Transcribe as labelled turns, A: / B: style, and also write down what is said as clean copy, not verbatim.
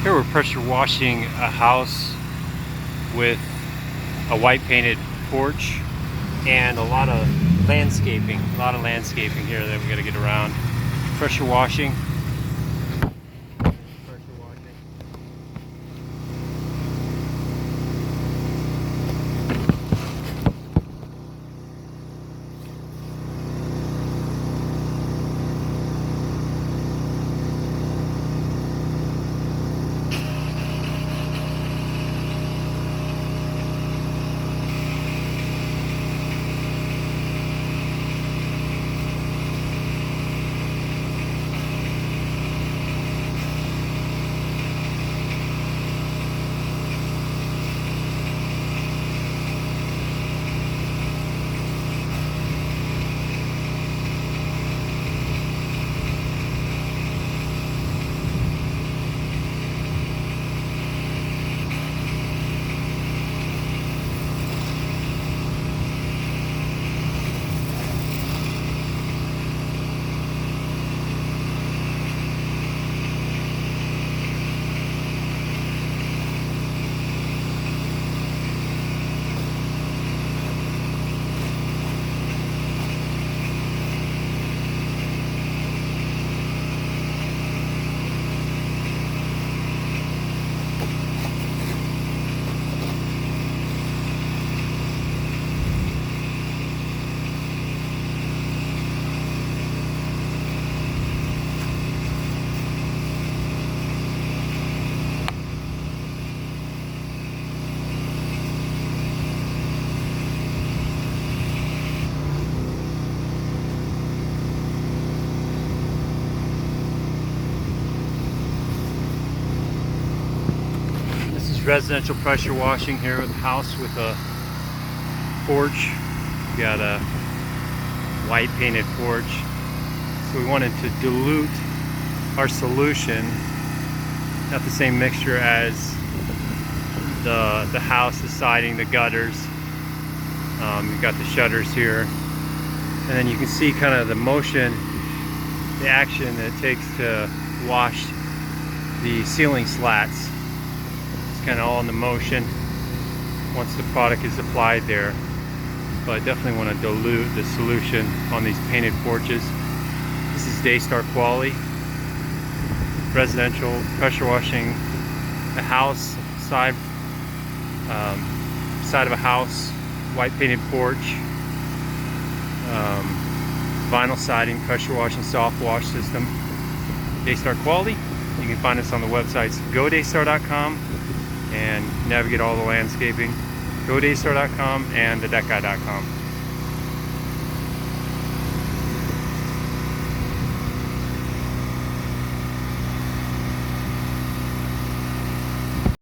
A: Here we're pressure washing a house with a white painted porch and a lot of landscaping. Here that we got to get around. Pressure washing. Residential pressure washing here with a house with a porch. We got a white painted porch. So we wanted to dilute our solution, not the same mixture as the house, the siding, the gutters. You've got the shutters here, and then you can see kind of the motion, the action that it takes to wash the ceiling slats. Kind of all in the motion once the product is applied there, but I definitely want to dilute the solution on these painted porches. This is Daystar quality residential pressure washing a house, side of a house, white painted porch, vinyl siding, pressure washing, soft wash system. Daystar quality. You can find us on the websites godaystar.com and navigate all the landscaping, godaystar.com and thedecguy.com.